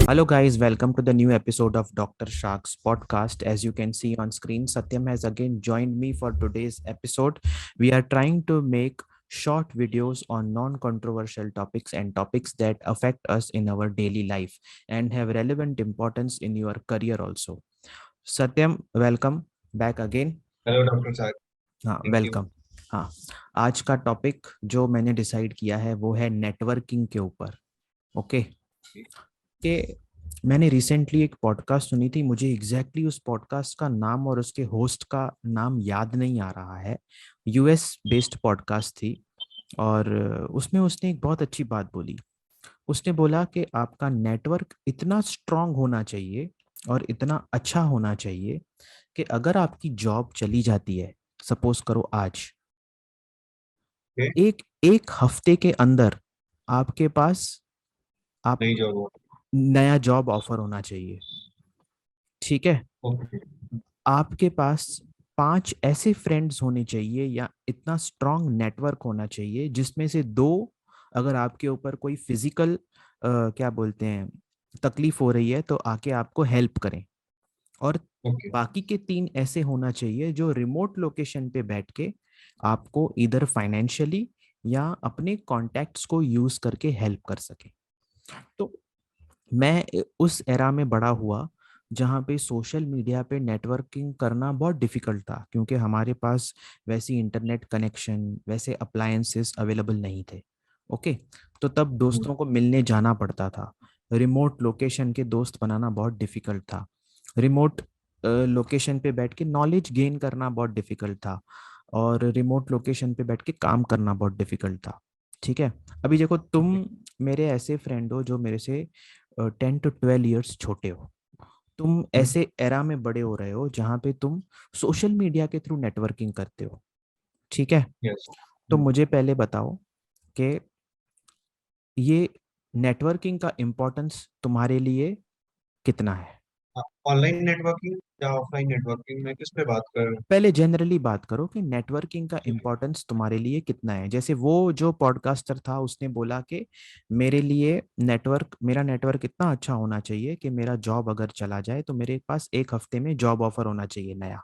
Hello, guys. Welcome to the new episode of Dr. Shark's podcast. As you can see on screen, Satyam has again joined me for today's episode. We are trying to make short videos on non controversial topics and topics that affect us in our daily life and have relevant importance in your career also. Satyam, welcome back again. Hello doctor साहब। हाँ, thank you. Welcome. हाँ, आज का topic जो मैंने decide किया है वो है नेटवर्किंग के ऊपर। ओके। कि मैंने रिसेंटली एक पॉडकास्ट सुनी थी, मुझे एग्जैक्टली उस पॉडकास्ट का नाम और उसके होस्ट का नाम याद नहीं आ रहा है। यूएस बेस्ड पॉडकास्ट थी और उसमें उसने एक बहुत अच्छी बात बोली। उसने बोला कि आपका नेटवर्क इतना स्ट्रांग होना चाहिए और इतना अच्छा होना चाहिए कि अगर आपकी जॉब चली जाती है, सपोज करो आज, ओके। एक एक हफ्ते के अंदर आपके पास आप नहीं जॉब हो। नया जॉब ऑफर होना चाहिए। ठीक है। ओके। आपके पास 5 ऐसे फ्रेंड्स होने चाहिए या इतना स्ट्रांग नेटवर्क होना चाहिए जिसमें से 2 अगर आपके ऊपर कोई फिजिकल क्या बोलते हैं तकलीफ हो रही है तो आके आपको हेल्प करें। और ओके। बाकी के 3 ऐसे होना चाहिए जो रिमोट लोकेशन पे बैठ के आपको इधर फाइनेंशियली या अपने कॉन्टैक्ट्स को यूज करके हेल्प कर सके। तो मैं उस एरा में बड़ा हुआ जहाँ पे सोशल मीडिया पे नेटवर्किंग करना बहुत डिफिकल्ट था, क्योंकि हमारे पास वैसी इंटरनेट कनेक्शन, वैसे अप्लायंसेस अवेलेबल नहीं थे। ओके। तो तब दोस्तों को मिलने जाना पड़ता था। रिमोट लोकेशन के दोस्त बनाना बहुत डिफिकल्ट था। रिमोट लोकेशन पे बैठ के नॉलेज गेन करना बहुत डिफिकल्ट था। और रिमोट लोकेशन पे बैठ के काम करना बहुत डिफिकल्ट था। ठीक है। अभी देखो, तुम मेरे ऐसे फ्रेंड हो जो मेरे से 10 to 12 ईयर्स छोटे हो। तुम ऐसे एरा में बड़े हो रहे हो जहाँ पे तुम सोशल मीडिया के थ्रू नेटवर्किंग करते हो। ठीक है। यस। तो मुझे पहले बताओ कि ये नेटवर्किंग का इम्पोर्टेंस तुम्हारे लिए कितना है। ऑनलाइन नेटवर्किंग या ऑफलाइन नेटवर्किंग में किस पे बात कर रहे हैं? पहले जनरली बात करो कि नेटवर्किंग का ठीक है। इम्पोर्टेंस तुम्हारे लिए कितना है। जैसे वो जो पॉडकास्टर था उसने बोला कि मेरा नेटवर्क इतना अच्छा होना चाहिए कि मेरा जॉब अगर चला जाए तो मेरे पास एक हफ्ते में जॉब ऑफर होना चाहिए नया।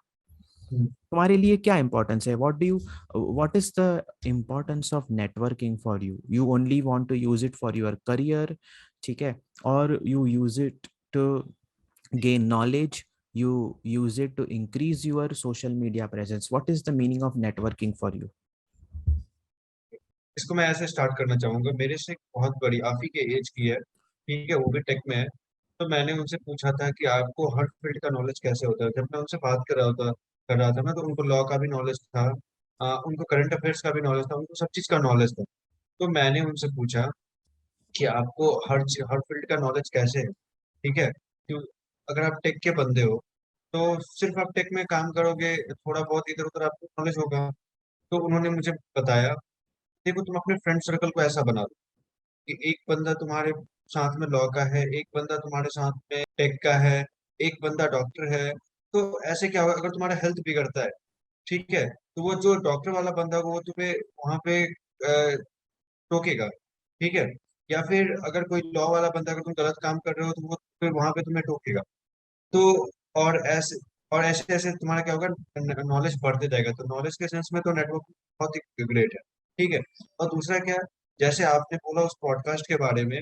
हम्म, तुम्हारे लिए क्या इंपॉर्टेंस है? What is the importance of networking for you? You only want to use it for your career, ठीक है, और you use it to gain knowledge, you use it to increase your social media presence? What is the meaning of networking for you? इसको मैं ऐसे start करना चाहूंगा। मेरे से एक बहुत बड़ी आप ही के एज की है, ठीक है, वो भी टेक में है। तो मैंने उनसे पूछा था कि आपको हर फील्ड का नॉलेज कैसे होता है। जब मैं उनसे बात कर रहा था ना, तो उनको लॉ का भी नॉलेज था, उनको करंट अफेयर्स का भी नॉलेज था, उनको सब चीज का नॉलेज था। तो मैंने उनसे पूछा कि आपको हर फील्ड का नॉलेज कैसे है। ठीक है, क्यों? अगर आप टेक के बंदे हो तो सिर्फ आप टेक में काम करोगे, थोड़ा बहुत इधर उधर आपको नॉलेज होगा। तो उन्होंने मुझे बताया, देखो तुम अपने फ्रेंड सर्कल को ऐसा बना लो कि एक बंदा तुम्हारे साथ में लॉ का है, एक बंदा तुम्हारे साथ में टेक का है, एक बंदा डॉक्टर है। तो ऐसे क्या होगा, अगर तुम्हारा हेल्थ बिगड़ता है, ठीक है, तो वो जो डॉक्टर वाला बंदा होगा वो तुम्हें वहां पे टोकेगा। ठीक है। या फिर अगर कोई लॉ वाला बंदा, अगर तुम गलत काम कर रहे हो तो वो फिर वहां पे तुम्हें टोकेगा। तो और ऐसे और ऐसे ऐसे तुम्हारा क्या होगा, नॉलेज बढ़ते जाएगा। तो नॉलेज के सेंस में तो नेटवर्क बहुत ही ग्रेट है। ठीक है। और दूसरा क्या है, जैसे आपने बोला उस पॉडकास्ट के बारे में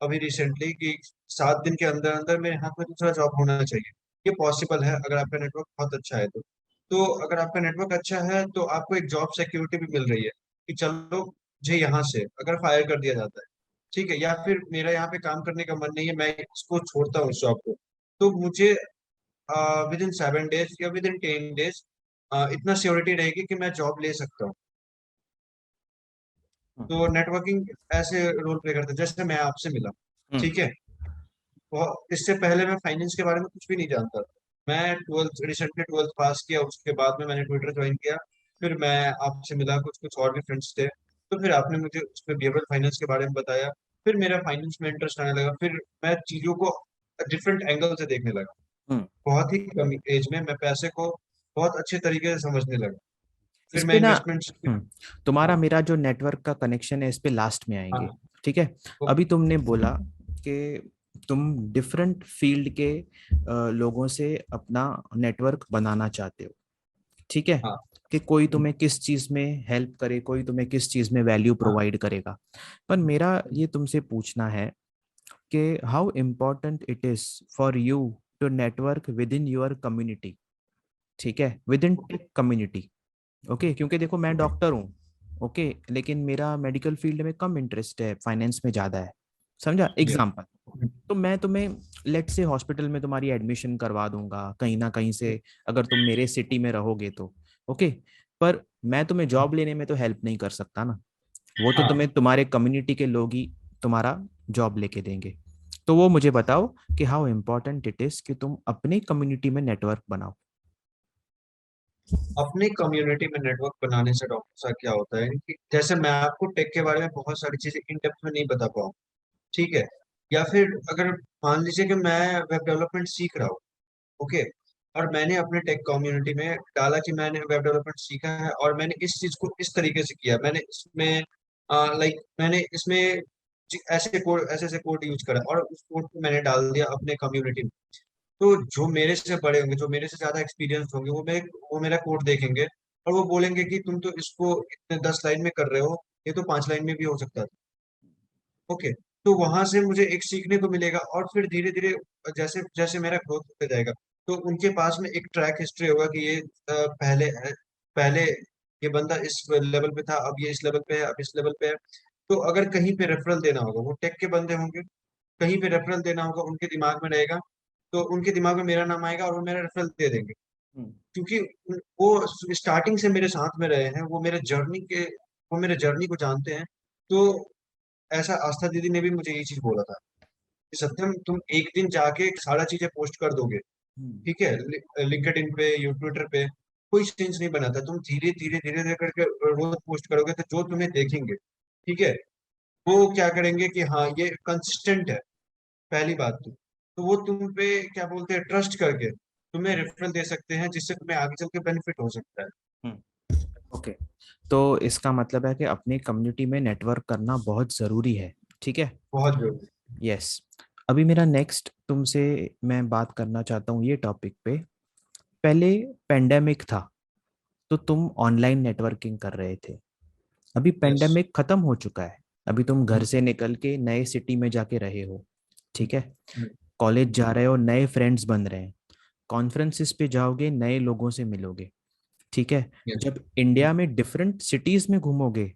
अभी रिसेंटली कि 7 दिन के अंदर अंदर मेरे हाथ में दूसरा जॉब होना चाहिए। ये पॉसिबल है अगर आपका नेटवर्क बहुत अच्छा है तो अगर आपका नेटवर्क अच्छा है तो आपको एक जॉब सिक्योरिटी भी मिल रही है कि चलो मुझे यहाँ से अगर फायर कर दिया जाता है, ठीक है, या फिर मेरा यहाँ पे काम करने का मन नहीं है, मैं इसको छोड़ता हूँ इस जॉब को, तो मुझे विद इन 7 डेज या विद इन 10 डेज इतना श्योरिटी रहेगी कि मैं जॉब ले सकता हूँ। तो नेटवर्किंग ऐसे रोल प्ले करता है। जैसे मैं आपसे मिला, हम्म। ठीक है, इससे पहले मैं फाइनेंस के बारे में कुछ भी नहीं जानता था। मैं ट्वेल्थ रिसेंटली ट्वेल्थ पास किया, उसके बाद में मैंने ट्विटर ज्वाइन किया। फिर मैं आपसे मिला, कुछ कुछ और भी फ्रेंड्स थे, तो फिर आपने मुझे उसमें बिहेवियरल फाइनेंस के बारे में बताया। फिर मेरा फाइनेंस में इंटरेस्ट आने लगा, फिर मैं चीज़ों को डिफरेंट एंगल से देखने लगा। हम्म। बहुत ही कम एज में मैं पैसे को बहुत अच्छे तरीके से समझने लगा। इस फिर मैं पे ना, इन्वेस्टमेंट्स। तुम्हारा हाँ। मेरा जो नेटवर्क का कनेक्शन है इस पे लास्ट में आएंगे। हाँ। ठीक है। ओके। अभी तुमने बोला कि तुम डिफरेंट फील्ड के लोगों से अपना नेटवर्क बनाना चाहते हो, ठीक है, हाँ। कि कोई तुम्हें किस चीज में हेल्प करे, कोई तुम्हें किस चीज में वैल्यू हाँ। प्रोवाइड करेगा। पर मेरा ये तुमसे पूछना है कि how important it is for you to network with in your community, ठीक है, with in tech community. Okay, क्योंकि देखो मैं डॉक्टर हूँ, ओके, लेकिन मेरा मेडिकल फील्ड में कम इंटरेस्ट है, फाइनेंस में ज़्यादा है, समझा यस। एग्जाम्पल। तो मैं तुम्हें लेट से हॉस्पिटल में तुम्हारी एडमिशन करवा दूंगा कहीं ना कहीं से, अगर तुम मेरे सिटी में रहोगे तो, ओके। पर मैं तुम्हें जॉब लेने में तो हेल्प नहीं कर सकता ना, वो तो हाँ, तुम्हें तुम्हारे कम्युनिटी के लोग ही तुम्हारा जॉब लेके देंगे। तो वो मुझे बताओ कि हाउ इम्पोर्टेंट इट इज कि तुम अपनी कम्युनिटी में नेटवर्क बनाओ। अपनी कम्युनिटी में नेटवर्क बनाने से डॉक्टर साहब क्या होता है कि जैसे मैं आपको टेक के बारे में बहुत सारी चीजें इन डेप्थ में नहीं बता पाऊँ, ठीक है, या फिर अगर मान लीजिए कि मैं वेब डेवलपमेंट सीख रहा हूँ, ओके, और मैंने अपने टेक कम्युनिटी में डाला कि मैंने वेब डेवलपमेंट सीखा है और मैंने इस चीज को इस तरीके से किया, मैंने इसमें लाइक मैंने इसमें ऐसे ऐसे कोड यूज करा और उस कोड को मैंने डाल दिया अपने कम्युनिटी में। तो जो मेरे से बड़े होंगे, जो मेरे से ज्यादा एक्सपीरियंस होंगे, वो मेरा कोड देखेंगे और वो बोलेंगे कि तुम तो इसको इतने 10 लाइन में कर रहे हो, ये तो 5 लाइन में भी हो सकता था। ओके, तो वहां से मुझे एक सीखने को मिलेगा और फिर धीरे धीरे जैसे जैसे मेरा ग्रोथ होते जाएगा, तो उनके पास में एक ट्रैक हिस्ट्री होगा कि ये पहले ये बंदा इस लेवल पे था, अब ये इस लेवल पे है, अब इस लेवल पे है। तो अगर कहीं पे रेफरल देना होगा, वो टेक के बंदे होंगे, कहीं पे रेफरल देना होगा, उनके दिमाग में रहेगा, तो उनके दिमाग में मेरा नाम आएगा और वो मेरा रेफरल दे देंगे, हम्म। क्योंकि वो स्टार्टिंग से मेरे साथ में रहे हैं, वो मेरे जर्नी को जानते हैं। तो ऐसा आस्था दीदी ने भी मुझे ये चीज बोला था कि सत्यम, तुम एक दिन जाके सारा चीजें पोस्ट कर दोगे, हम्म। ठीक है, लिंक्डइन पे या ट्विटर पे, कोई चेंज नहीं बनाता, तुम धीरे धीरे धीरे धीरे करके रोज पोस्ट करोगे तो जो तुम्हें देखेंगे, ठीक है, वो क्या करेंगे कि हाँ ये कंसिस्टेंट है, पहली बात तो वो तुम पे क्या बोलते हैं, ट्रस्ट करके तुम्हें रेफरल दे सकते हैं, जिससे तुम्हें आगे चल के बेनिफिट हो सकता है। ओके, तो इसका मतलब है कि अपनी कम्युनिटी में नेटवर्क करना बहुत ज़रूरी है, ठीक है। बहुत जरूरी। यस। अभी मेरा नेक्स्ट तुमसे मैं बात करना चाहता हूँ ये टॉपिक पे। पहले पेंडेमिक था तो तुम ऑनलाइन नेटवर्किंग कर रहे थे, अभी यस। पेंडेमिक खत्म हो चुका है, अभी तुम घर से निकल के नए सिटी में जाके रहे हो, ठीक है, कॉलेज जा रहे हो, नए फ्रेंड्स बन रहे हैं, कॉन्फ्रेंसिस पे जाओगे, नए लोगों से मिलोगे, ठीक है। यस। जब इंडिया में डिफरेंट सिटीज में घूमोगे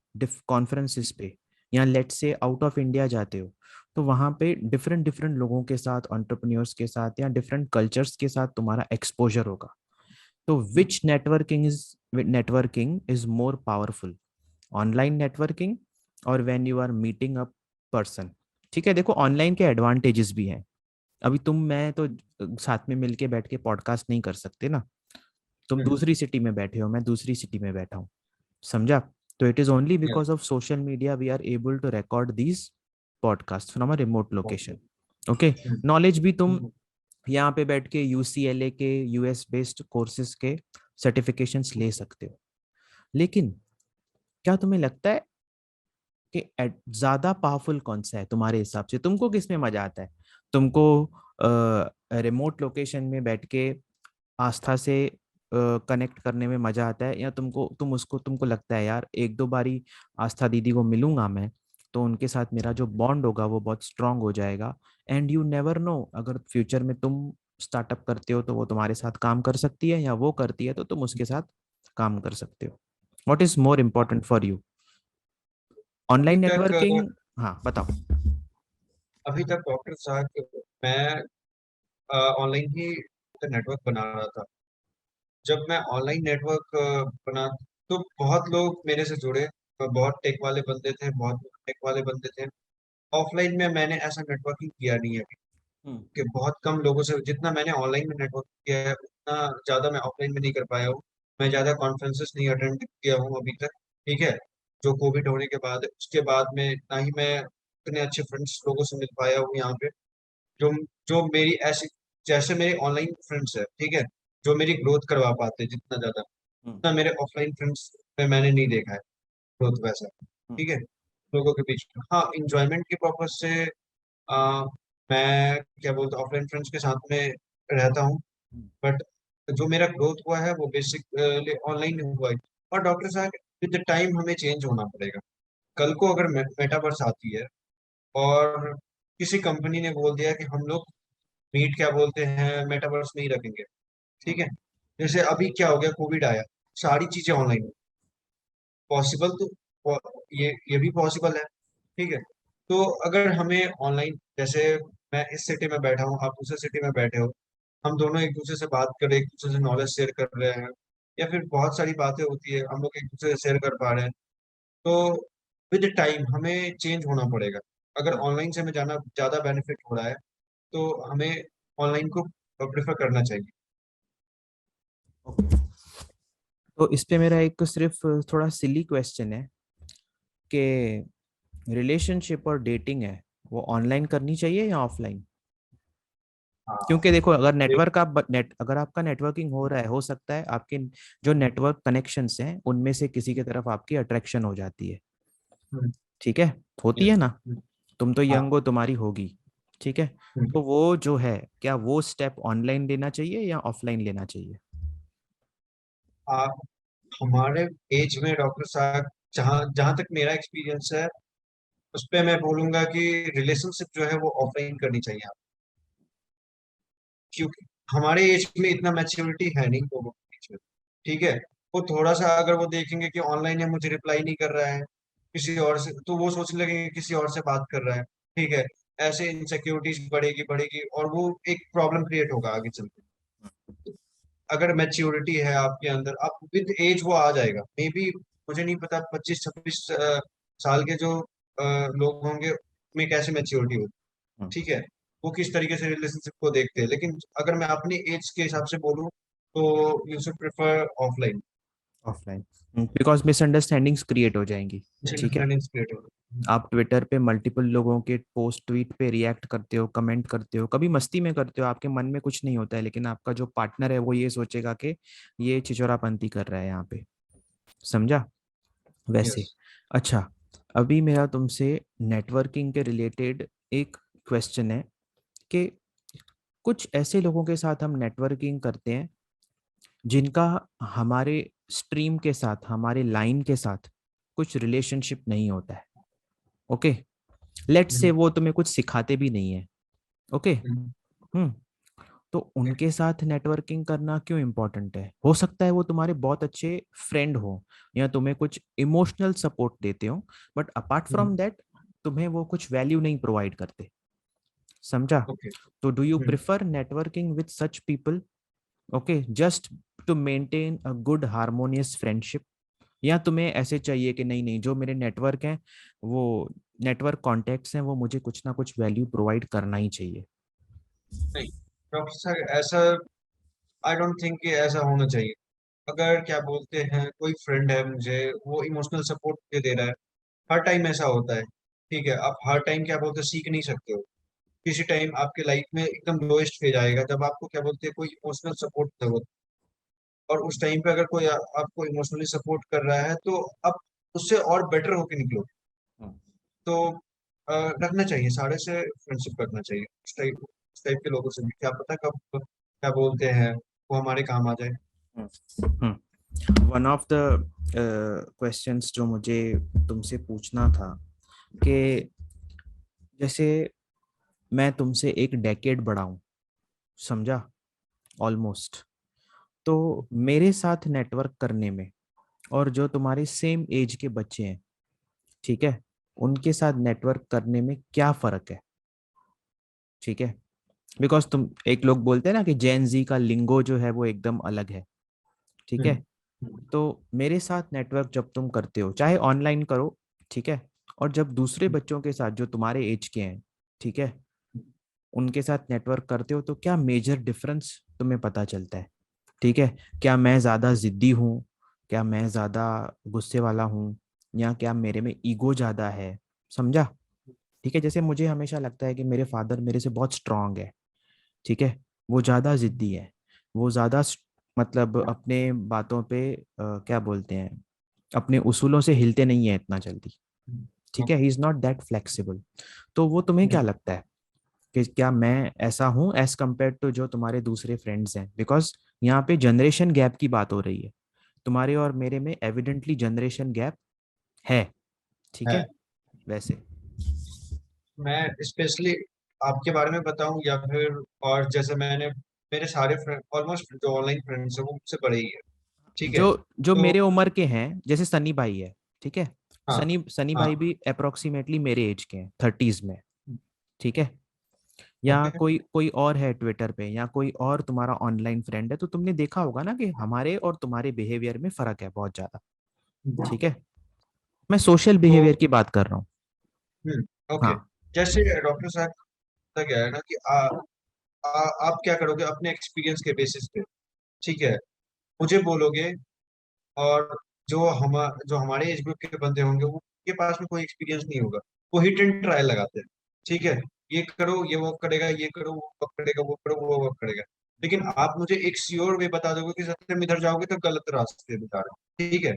कॉन्फ्रेंसिस पे, या लेट से आउट ऑफ इंडिया जाते हो, तो वहां पे डिफरेंट डिफरेंट लोगों के साथ, एंटरप्रेन्योर्स के साथ या डिफरेंट कल्चर्स के साथ तुम्हारा एक्सपोजर होगा। तो which networking is more powerful, online networking और when you are meeting a person, ठीक है। देखो ऑनलाइन के एडवांटेजेस भी हैं, अभी तुम मैं तो साथ में मिलके बैठ के पॉडकास्ट नहीं कर सकते ना, तुम दूसरी सिटी में बैठे हो, मैं दूसरी सिटी में बैठा हूँ, समझा। तो it is only yes. Because of social media we are able to record these podcast from a remote location, okay. Knowledge भी तुम यहाँ पे बैठ के यूसीएलए के यूएस बेस्ड कोर्सेज के सर्टिफिकेशंस ले सकते हो। लेकिन क्या तुम्हें लगता है कि ज्यादा पावरफुल कौन सा है तुम्हारे हिसाब से, तुमको किस में मजा आता है, तुमको रिमोट लोकेशन में बैठ के आस्था से कनेक्ट करने में मजा आता है, या तुमको लगता है यार एक दो बारी आस्था दीदी को मिलूंगा मैं तो उनके साथ मेरा जो बॉन्ड होगा वो बहुत स्ट्रांग हो जाएगा, एंड यू नेवर नो, अगर फ्यूचर में तुम स्टार्टअप करते हो तो वो तुम्हारे साथ काम कर सकती है, या वो करती है तो तुम उसके साथ काम कर सकते हो। What is more important for you, अभी ऑनलाइन तक नेटवर्किंग? हाँ बताओ। अभी तक डॉक्टर साहब, मैं ऑनलाइन ही नेटवर्क बना रहा था। जब मैं ऑनलाइन नेटवर्क बना, तो बहुत लोग मेरे से जुड़े, बहुत टेक वाले बंदे थे, बहुत टेक वाले बंदे थे। ऑफलाइन में मैंने ऐसा नेटवर्किंग किया नहीं है अभी, हम्म। कि बहुत कम लोगों से, जितना मैंने ऑनलाइन में नेटवर्क किया है उतना ज़्यादा मैं ऑफलाइन में नहीं कर पाया हूँ। मैं ज़्यादा कॉन्फ्रेंसेस नहीं अटेंड किया हूँ अभी तक, ठीक है, जो कोविड होने के बाद है। उसके बाद में ना ही मैं इतने अच्छे फ्रेंड्स लोगों से मिल पाया हूँ यहाँ पे, जो जो मेरी ऐसी, जैसे मेरे ऑनलाइन फ्रेंड्स है, ठीक है, जो मेरी ग्रोथ करवा पाते हैं जितना ज्यादा, हम्म। उतना मेरे ऑफलाइन फ्रेंड्स में मैंने नहीं देखा है ग्रोथ वैसा, हम्म। ठीक है, लोगों के बीच में। हाँ, इंजॉयमेंट के पर्पज से मैं क्या बोलते ऑफलाइन फ्रेंड्स के साथ में रहता हूँ, बट जो मेरा ग्रोथ हुआ है वो बेसिकली ऑनलाइन हुआ है। और डॉक्टर साहब, विद द टाइम हमें चेंज होना पड़ेगा। कल को अगर मेटावर्स आती है और किसी कंपनी ने बोल दिया कि हम लोग मीट क्या बोलते हैं मेटावर्स में ही रखेंगे, ठीक है। जैसे अभी क्या हो गया, कोविड आया, सारी चीजें ऑनलाइन, पॉसिबल तो ये भी पॉसिबल है, ठीक है। तो अगर हमें ऑनलाइन, जैसे मैं इस सिटी में बैठा हूँ, आप दूसरे सिटी में बैठे हो, हम दोनों एक दूसरे से बात कर रहे हैं, एक दूसरे से नॉलेज शेयर कर रहे हैं, या फिर बहुत सारी बातें होती है हम लोग एक दूसरे से शेयर कर पा रहे हैं, तो विद टाइम हमें चेंज होना पड़ेगा। अगर ऑनलाइन से हमें जाना ज़्यादा बेनिफिट हो रहा है तो हमें ऑनलाइन को प्रेफर करना चाहिए। तो इस पे मेरा एक सिर्फ थोड़ा सिली क्वेश्चन है कि रिलेशनशिप और डेटिंग है वो ऑनलाइन करनी चाहिए या ऑफलाइन? हाँ, क्योंकि देखो, अगर एक नेटवर्क आप नेट अगर आपका नेटवर्किंग हो रहा है, हो सकता है आपके जो नेटवर्क कनेक्शंस हैं उनमें से किसी की तरफ आपकी अट्रैक्शन हो जाती है। ठीक है, होती है यस, ना? तुम तो हाँ, यंग हो, तुम्हारी होगी। ठीक है, तो वो जो है, क्या वो स्टेप ऑनलाइन लेना चाहिए या ऑफलाइन लेना चाहिए? आप हमारे एज में डॉक्टर साहब, जहाँ जहाँ तक मेरा एक्सपीरियंस है उस पे मैं बोलूंगा कि रिलेशनशिप जो है वो ऑफलाइन करनी चाहिए आप, क्योंकि हमारे एज में इतना मैच्योरिटी है नहीं लोगों के बीच में, ठीक है। वो थोड़ा सा अगर वो देखेंगे कि ऑनलाइन है, मुझे रिप्लाई नहीं कर रहा है किसी और से, तो वो सोचने लगेंगे किसी और से बात कर रहा है, ठीक है। ऐसे इनसिक्योरिटीज बढ़ेगी बढ़ेगी और वो एक प्रॉब्लम क्रिएट होगा आगे चल के। अगर मैच्योरिटी है आपके अंदर, आप विद एज वो आ जाएगा मे बी। मुझे नहीं पता 25-26 साल के जो लोग होंगे में कैसे मैच्योरिटी होगी, हम्म। ठीक है। वो किस तरीके से रिलेशनशिप को देखते हैं, लेकिन अगर मैं अपनी एज के हिसाब से बोलूँ तो you should prefer offline. Offline, because misunderstandings create हो जाएंगी। ठीक है, मिसअंडरस्टैंडिंग्स क्रिएट होगा। आप ट्विटर पे मल्टीपल लोगों के पोस्ट ट्वीट पे रिएक्ट करते हो, कमेंट करते हो, कभी मस्ती में करते हो, आपके मन में कुछ नहीं होता है, लेकिन आपका जो पार्टनर है वो ये सोचेगा कि ये छिचोरापंती कर रहा है यहाँ पे। समझा? यस। वैसे, अच्छा, अभी मेरा तुमसे नेटवर्किंग के रिलेटेड एक क्वेश्चन है कि कुछ ऐसे लोगों के साथ हम नेटवर्किंग करते हैं जिनका हमारे स्ट्रीम के साथ, हमारे लाइन के साथ कुछ रिलेशनशिप नहीं होता है। ओके, लेट्स से वो तुम्हें कुछ सिखाते भी नहीं है। ओके। हम्म। तो उनके साथ नेटवर्किंग करना क्यों इम्पोर्टेंट है? हो सकता है वो तुम्हारे बहुत अच्छे फ्रेंड हो या तुम्हें कुछ इमोशनल सपोर्ट देते हो, बट अपार्ट फ्रॉम दैट तुम्हें वो कुछ वैल्यू नहीं प्रोवाइड करते। समझा? ओके। तो do you prefer networking with such people, okay, just to maintain a good harmonious friendship, या तुम्हें ऐसे चाहिए कि नहीं नहीं, जो मेरे नेटवर्क हैं, वो नेटवर्क कॉन्टेक्ट्स हैं, वो मुझे कुछ ना कुछ वैल्यू प्रोवाइड करना ही चाहिए? नहीं डॉक्टर साहब, ऐसा आई डोंट थिंक कि ऐसा होना चाहिए। अगर क्या बोलते हैं कोई फ्रेंड है मुझे, वो इमोशनल सपोर्ट मुझे दे रहा है, हर टाइम ऐसा होता है, ठीक है। आप हर टाइम क्या बोलते हैं सीख नहीं सकते हो। किसी टाइम आपके लाइफ में एकदम लोएस्ट फेज आएगा जब आपको क्या बोलते हैं कोई इमोशनल सपोर्ट जरूरत, और उस टाइम पे अगर कोई आपको इमोशनली सपोर्ट कर रहा है तो आप उससे और बेटर होके निकलो। तो रखना चाहिए, सारे से फ्रेंडशिप रखना चाहिए, उस टाइप के लोगों से भी, क्या पता कब क्या बोलते हैं वो हमारे काम आ जाए। वन ऑफ द क्वेश्चंस जो मुझे तुमसे पूछना था कि जैसे मैं तुमसे एक डेकेड बड़ा हूँ, समझा, ऑलमोस्ट, तो मेरे साथ नेटवर्क करने में और जो तुम्हारे सेम एज के बच्चे हैं, ठीक है, उनके साथ नेटवर्क करने में क्या फर्क है? ठीक है, बिकॉज तुम, एक लोग बोलते हैं ना कि जेन जी का लिंगो जो है वो एकदम अलग है। ठीक है, हम्म। तो मेरे साथ नेटवर्क जब तुम करते हो, चाहे ऑनलाइन करो, ठीक है, और जब दूसरे बच्चों के साथ जो तुम्हारे एज के हैं, ठीक है, उनके साथ नेटवर्क करते हो, तो क्या मेजर डिफरेंस तुम्हें पता चलता है? ठीक है, क्या मैं ज़्यादा ज़िद्दी हूँ, क्या मैं ज़्यादा गुस्से वाला हूँ, या क्या मेरे में ईगो ज़्यादा है? समझा? ठीक है, जैसे मुझे हमेशा लगता है कि मेरे फादर मेरे से बहुत स्ट्रांग है, ठीक है, वो ज़्यादा ज़िद्दी है, वो ज़्यादा मतलब अपने बातों पे क्या बोलते हैं, अपने उसूलों से हिलते नहीं है इतना जल्दी। ठीक है, he is not that flexible. तो वो तुम्हें क्या लगता है कि क्या मैं ऐसा हूँ एज कम्पेयर टू जो तुम्हारे दूसरे फ्रेंड्स हैं, बिकॉज यहाँ पे जनरेशन गैप की बात हो रही है। तुम्हारे और मेरे में एविडेंटली जनरेशन गैप है, ठीक है। है। वैसे मैं स्पेशली आपके बारे में बताऊं या फिर, और जैसे मैंने, मेरे सारे फ्रेंड ऑलमोस्ट जो ऑनलाइन फ्रेंड्स हैं वो मुझसे बड़े ही है। ठीक है। जो जो तो मेरे उम्र के हैं, जैसे सनी भाई है, ठीक है। हाँ। सनी हाँ। भाई भी अप्रोक्सीमेटली मेरे एज के हैं, थर्टीज में, ठीक है। या ओके। कोई कोई और है ट्विटर पे, या कोई और तुम्हारा ऑनलाइन फ्रेंड है, तो तुमने देखा होगा ना कि हमारे और तुम्हारे बिहेवियर में फर्क है बहुत ज्यादा, ठीक है। मैं सोशल तो बिहेवियर की बात कर रहा हूँ। ओके। हाँ। जैसे डॉक्टर साहब का क्या है ना कि आप क्या करोगे अपने एक्सपीरियंस के बेसिस पे, ठीक है, मुझे बोलोगे, और जो हमारे एज ग्रुप के बंदे होंगे वो के पास में कोई एक्सपीरियंस नहीं होगा, वो हिट एंड ट्रायल लगाते हैं। ठीक है, ये करो ये वर्क करेगा, ये करो वो वर्क करेगा, वो करो वो वर्क करेगा। लेकिन आप मुझे एक श्योर वे बता दोगे कि सत्यम इधर जाओगे तो गलत रास्ते बता रहे हो, ठीक है,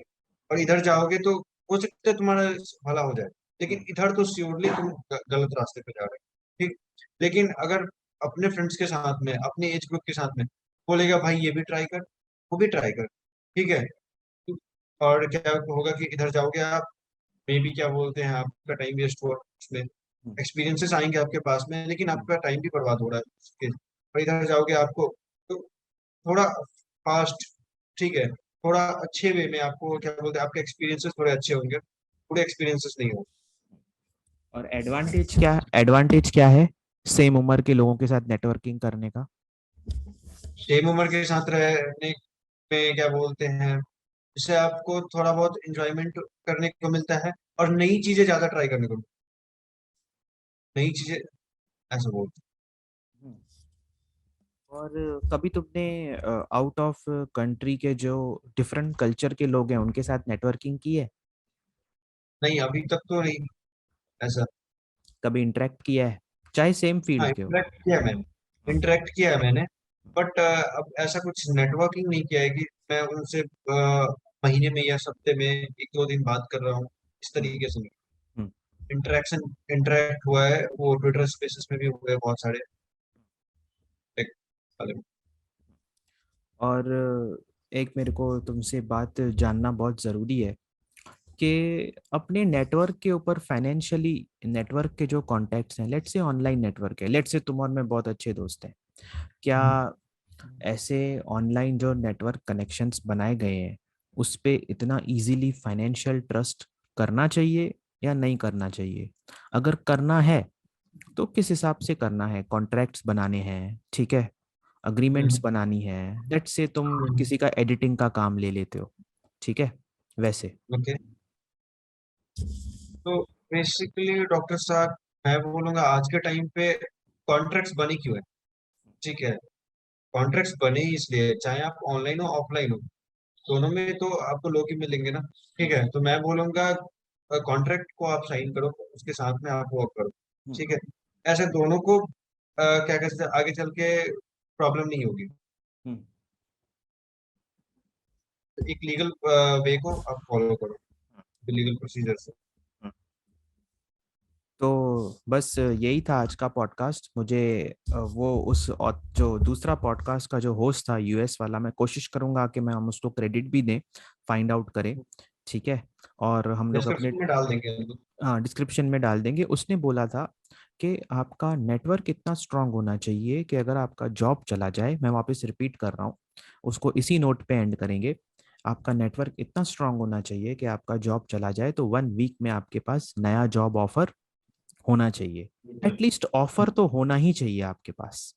और इधर जाओगे तो हो सकता है तुम्हारा भला हो जाए, लेकिन इधर तो श्योरली तुम गलत रास्ते पे जा रहे हो, ठीक। लेकिन अगर अपने फ्रेंड्स के साथ में, अपने एज ग्रुप के साथ में बोलेगा भाई ये भी ट्राई कर, वो भी ट्राई कर, ठीक है, और क्या होगा कि इधर जाओगे आप, मे भी क्या बोलते हैं, आपका टाइम वेस्ट हुआ उसमें, एक्सपीरियंसेस आएंगे आपके पास में, लेकिन आपका टाइम भी बर्बाद हो रहा है उसके, और इधर जाओगे आपको तो थोड़ा फास्ट, ठीक है, थोड़ा अच्छे वे में आपको क्या बोलते हैं, आपके एक्सपीरियंसेस थोड़े अच्छे होंगे, पूरे एक्सपीरियंसेस नहीं होंगे। और एडवांटेज क्या है सेम उम्र के लोगों के साथ नेटवर्किंग करने का? सेम उम्र के साथ रहने में क्या बोलते हैं, इससे आपको थोड़ा बहुत इंजॉयमेंट करने को मिलता है, और नई चीजें ज्यादा ट्राई करने को, नई चीजें, ऐसा बोलते और कभी तुमने आउट ऑफ कंट्री के जो डिफरेंट कल्चर के लोग हैं उनके साथ नेटवर्किंग की है? हैं। नहीं अभी तक तो नहीं ऐसा। कभी इंटरेक्ट किया है, चाहे सेम हाँ फील्ड के हो? इंटरेक्ट किया है मैंने, इंटरेक्ट किया है मैंने, बट अब ऐसा कुछ नेटवर्किंग नहीं किया है कि मैं उनसे महीने में या हफ्ते में एक दो दिन बात कर रहा हूँ, इस हम्म, तरीके से नहीं। हम्म। इंटरेक्शन, इंटरेक्ट हुआ है वो ट्विटर स्पेसेस में भी हुए हैं बहुत सारे टेक वाले में। और एक मेरे को तुमसे बात जानना बहुत ज़रूरी है कि अपने नेटवर्क के ऊपर फाइनेंशियली, नेटवर्क के जो कॉन्टैक्ट्स हैं, लेट्स से ऑनलाइन नेटवर्क है, लेट्स से तुम और मैं बहुत अच्छे दोस्त हैं, क्या हम्म। ऐसे ऑनलाइन जो नेटवर्क कनेक्शंस बनाए गए हैं उस पे इतना इजीली फाइनेंशियल ट्रस्ट करना चाहिए या नहीं करना चाहिए? अगर करना है तो किस हिसाब से करना है? कॉन्ट्रैक्ट्स बनाने हैं, ठीक है, अग्रीमेंट्स हम्म। बनानी है, लेट्स से तुम किसी का एडिटिंग का काम ले लेते हो, ठीक है, वैसे। ओके। तो बेसिकली डॉक्टर साहब, मैं बोलूंगा आज के टाइम पे कॉन्ट्रैक्ट्स बने क्यों है, ठीक है, कॉन्ट्रैक्ट्स बने ही इसलिए, चाहे आप ऑनलाइन हो ऑफलाइन हो, दोनों में तो आपको लोग ही मिलेंगे ना, ठीक है, तो मैं बोलूंगा कॉन्ट्रैक्ट को आप साइन करो, उसके साथ में आप वर्क करो, हम्म, ठीक है, ऐसे दोनों को क्या कहते हैं आगे चल के प्रॉब्लम नहीं होगी। हम्म, तो एक लीगल वे को आप फॉलो करो, लीगल प्रोसीजर से। हम्म। तो बस यही था आज का पॉडकास्ट। मुझे वो उस जो दूसरा पॉडकास्ट का जो होस्ट था यूएस वाला, मैं कोशिश करूंगा कि मैं हम उसको क्रेडिट भी दें, फाइंड आउट करें, ठीक है। और हम लोग अपने, डिस्क्रिप्शन में डाल देंगे हम लोग। हाँ, डिस्क्रिप्शन में डाल देंगे। उसने बोला था कि आपका नेटवर्क इतना स्ट्रांग होना चाहिए कि अगर आपका जॉब चला जाए, मैं वापस रिपीट कर रहा हूँ, उसको इसी नोट पे एंड करेंगे, आपका नेटवर्क इतना स्ट्रांग होना चाहिए कि आपका जॉब चला जाए तो 1 वीक में आपके पास नया जॉब ऑफर होना चाहिए। एटलीस्ट ऑफर तो होना ही चाहिए आपके पास,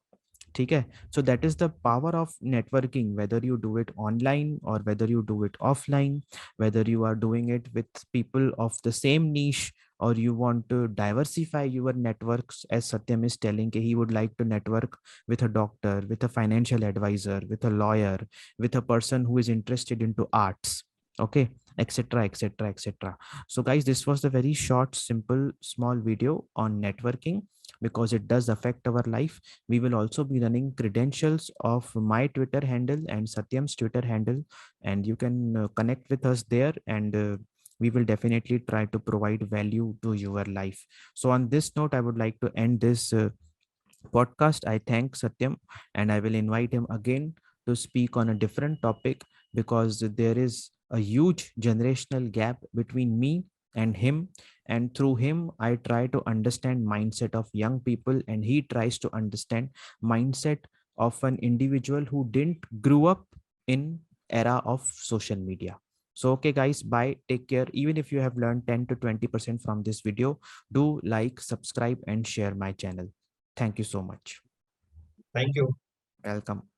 ठीक है। So that is the power of networking, whether you do it online और whether you do it offline, whether you are doing it with people of the same niche or you want to diversify your networks, as Satyam is telling कि he would like to network with a doctor, with a financial advisor, with a lawyer, with a person who is interested into arts, okay, etc etc etc. So guys, this was the very short simple small video on networking because it does affect our life. We will also be running credentials of my Twitter handle and Satyam's Twitter handle, and you can connect with us there, and we will definitely try to provide value to your life. So, on this note, I would like to end this podcast, I thank Satyam, and I will invite him again to speak on a different topic, because there is a huge generational gap between me and him. And through him, I try to understand mindset of young people, and he tries to understand mindset of an individual who didn't grew up in era of social media. So okay guys, bye, take care. Even if you have learned 10 to 20% from this video, do like, subscribe and share my channel. Thank you so much. Thank you. Welcome.